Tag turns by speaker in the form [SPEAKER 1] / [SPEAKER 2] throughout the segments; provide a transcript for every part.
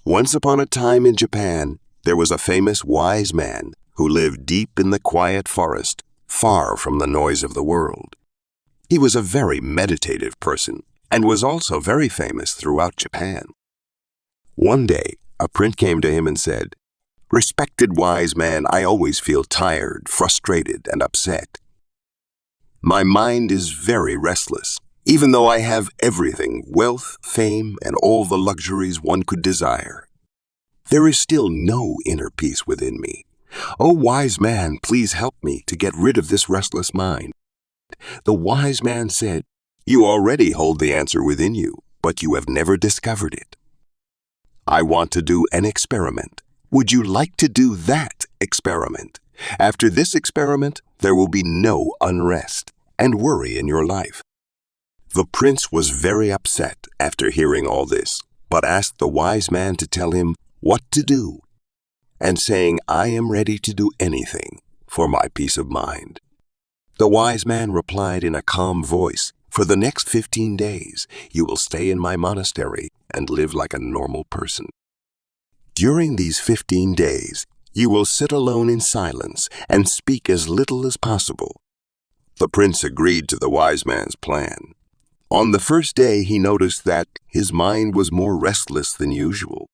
[SPEAKER 1] Once upon a time in Japan, there was a famous wise man who lived deep in the quiet forest, far from the noise of the world. He was a very meditative person and was also very famous throughout Japan. One day, a prince came to him and said, "Respected wise man, I always feel tired, frustrated, and upset. My mind is very restless, even though I have everything, wealth, fame, and all the luxuries one could desire. There is still no inner peace within me. O wise man, please help me to get rid of this restless mind." The wise man said, "You already hold the answer within you, but you have never discovered it. I want to do an experiment. Would you like to do that experiment? After this experiment, there will be no unrest and worry in your life." The prince was very upset after hearing all this, but asked the wise man to tell him what to do, and saying, "I am ready to do anything for my peace of mind." The wise man replied in a calm voice, "For the next 15 days, you will stay in my monastery and live like a normal person. During these 15 days, you will sit alone in silence and speak as little as possible." The prince agreed to the wise man's plan. On the first day, he noticed that his mind was more restless than usual.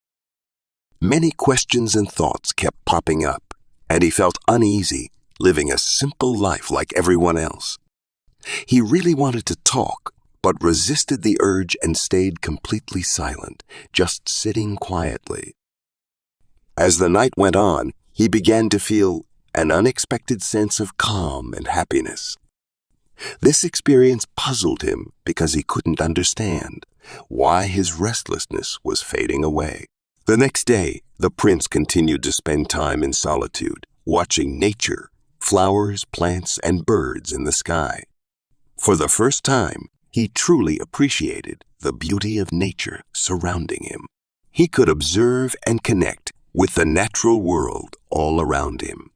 [SPEAKER 1] Many questions and thoughts kept popping up, and he felt uneasy, living a simple life like everyone else. He really wanted to talk, but resisted the urge and stayed completely silent, just sitting quietly. As the night went on, he began to feel an unexpected sense of calm and happiness. This experience puzzled him because he couldn't understand why his restlessness was fading away. The next day, the prince continued to spend time in solitude, watching nature, flowers, plants, and birds in the sky. For the first time, he truly appreciated the beauty of nature surrounding him. He could observe and connect with the natural world all around him.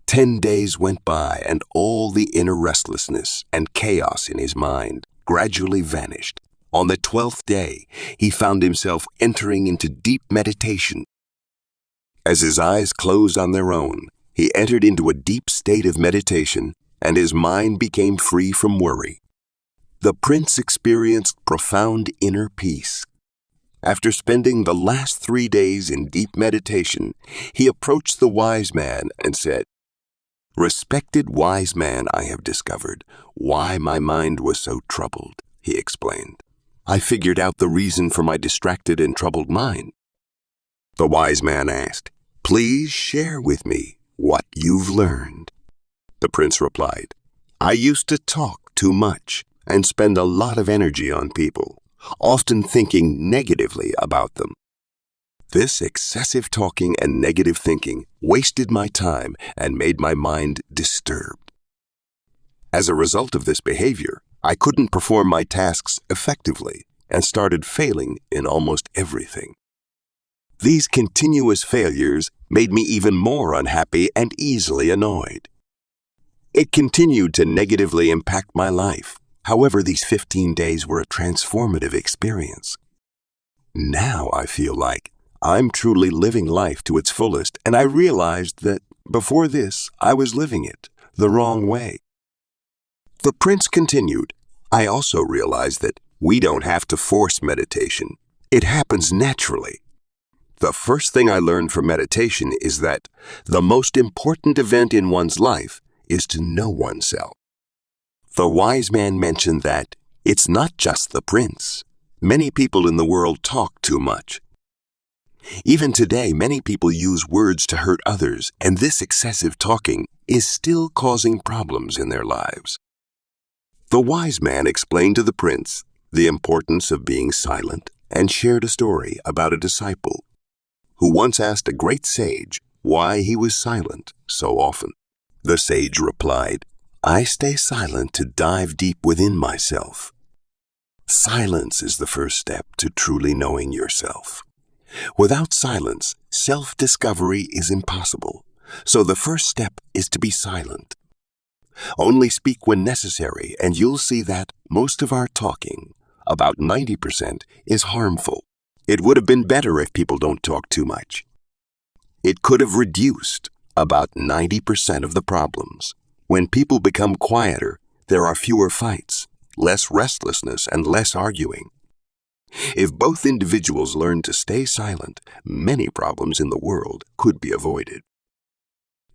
[SPEAKER 1] 10 days went by, and all the inner restlessness and chaos in his mind gradually vanished. On the 12th day, he found himself entering into deep meditation. As his eyes closed on their own, he entered into a deep state of meditation, and his mind became free from worry. The prince experienced profound inner peace. After spending the last 3 days in deep meditation, he approached the wise man and said, "Respected wise man, I have discovered why my mind was so troubled," he explained. "I figured out the reason for my distracted and troubled mind." The wise man asked, "Please share with me what you've learned." The prince replied, "I used to talk too much and spend a lot of energy on people, often thinking negatively about them. This excessive talking and negative thinking wasted my time and made my mind disturbed. As a result of this behavior, I couldn't perform my tasks effectively and started failing in almost everything. These continuous failures made me even more unhappy and easily annoyed. It continued to negatively impact my life. However, these 15 days were a transformative experience. Now I feel like I'm truly living life to its fullest, and I realized that before this, I was living it the wrong way." The prince continued, "I also realized that we don't have to force meditation. It happens naturally. The first thing I learned from meditation is that the most important event in one's life is to know oneself." The wise man mentioned that it's not just the prince. Many people in the world talk too much. Even today, many people use words to hurt others, and this excessive talking is still causing problems in their lives. The wise man explained to the prince the importance of being silent and shared a story about a disciple who once asked a great sage why he was silent so often. The sage replied, "I stay silent to dive deep within myself. Silence is the first step to truly knowing yourself. Without silence, self-discovery is impossible, so the first step is to be silent. Only speak when necessary, and you'll see that most of our talking, about 90%, is harmful. It would have been better if people don't talk too much. It could have reduced about 90% of the problems. When people become quieter, there are fewer fights, less restlessness, and less arguing. If both individuals learn to stay silent, many problems in the world could be avoided.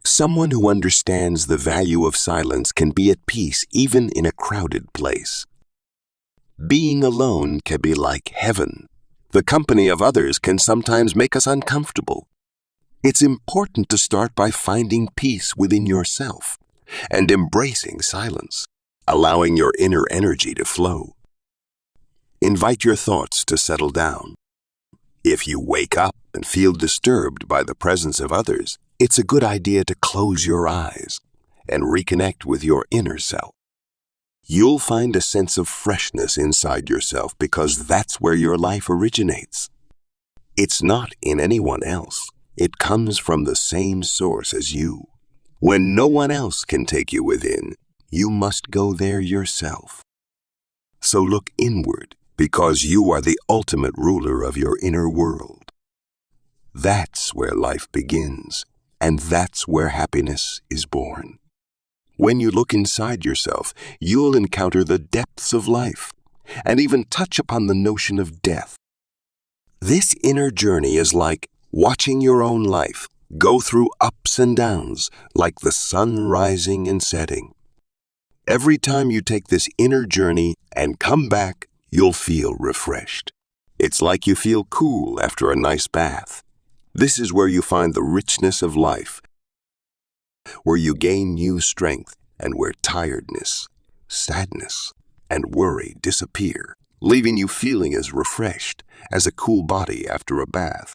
[SPEAKER 1] Someone who understands the value of silence can be at peace even in a crowded place. Being alone can be like heaven. The company of others can sometimes make us uncomfortable. It's important to start by finding peace within yourself and embracing silence, allowing your inner energy to flow. Invite your thoughts to settle down. If you wake up and feel disturbed by the presence of others, it's a good idea to close your eyes and reconnect with your inner self. You'll find a sense of freshness inside yourself because that's where your life originates. It's not in anyone else. It comes from the same source as you. When no one else can take you within, you must go there yourself. So look inward because you are the ultimate ruler of your inner world. That's where life begins, and that's where happiness is born. When you look inside yourself, you'll encounter the depths of life and even touch upon the notion of death. This inner journey is like watching your own life go through ups and downs like the sun rising and setting. Every time you take this inner journey and come back, you'll feel refreshed. It's like you feel cool after a nice bath. This is where you find the richness of life, where you gain new strength and where tiredness, sadness, and worry disappear, leaving you feeling as refreshed as a cool body after a bath.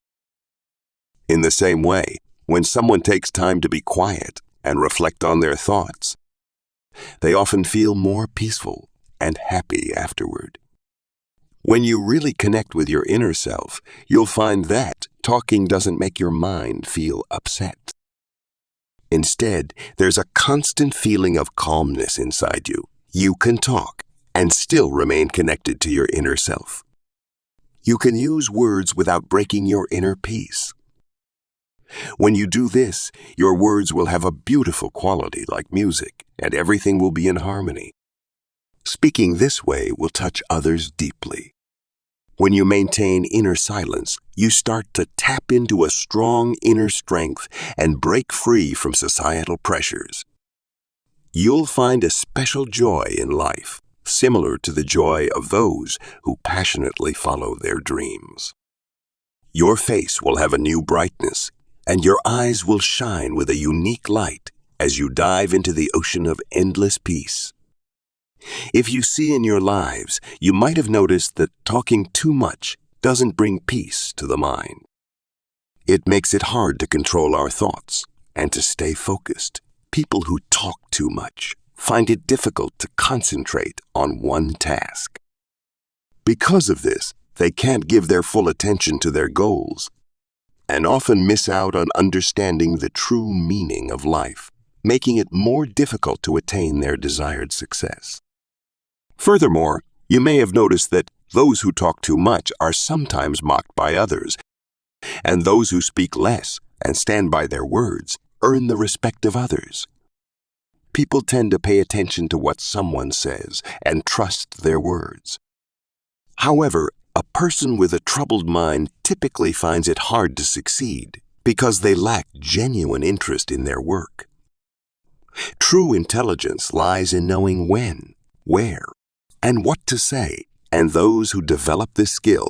[SPEAKER 1] In the same way, when someone takes time to be quiet and reflect on their thoughts, they often feel more peaceful and happy afterward. When you really connect with your inner self, you'll find that talking doesn't make your mind feel upset. Instead, there's a constant feeling of calmness inside you. You can talk and still remain connected to your inner self. You can use words without breaking your inner peace. When you do this, your words will have a beautiful quality like music, and everything will be in harmony. Speaking this way will touch others deeply. When you maintain inner silence, you start to tap into a strong inner strength and break free from societal pressures. You'll find a special joy in life, similar to the joy of those who passionately follow their dreams. Your face will have a new brightness, and your eyes will shine with a unique light as you dive into the ocean of endless peace. If you see in your lives, you might have noticed that talking too much doesn't bring peace to the mind. It makes it hard to control our thoughts and to stay focused. People who talk too much find it difficult to concentrate on one task. Because of this, they can't give their full attention to their goals and often miss out on understanding the true meaning of life, making it more difficult to attain their desired success. Furthermore, you may have noticed that those who talk too much are sometimes mocked by others, and those who speak less and stand by their words earn the respect of others. People tend to pay attention to what someone says and trust their words. However, a person with a troubled mind typically finds it hard to succeed because they lack genuine interest in their work. True intelligence lies in knowing when, where, and what to say, and those who develop this skill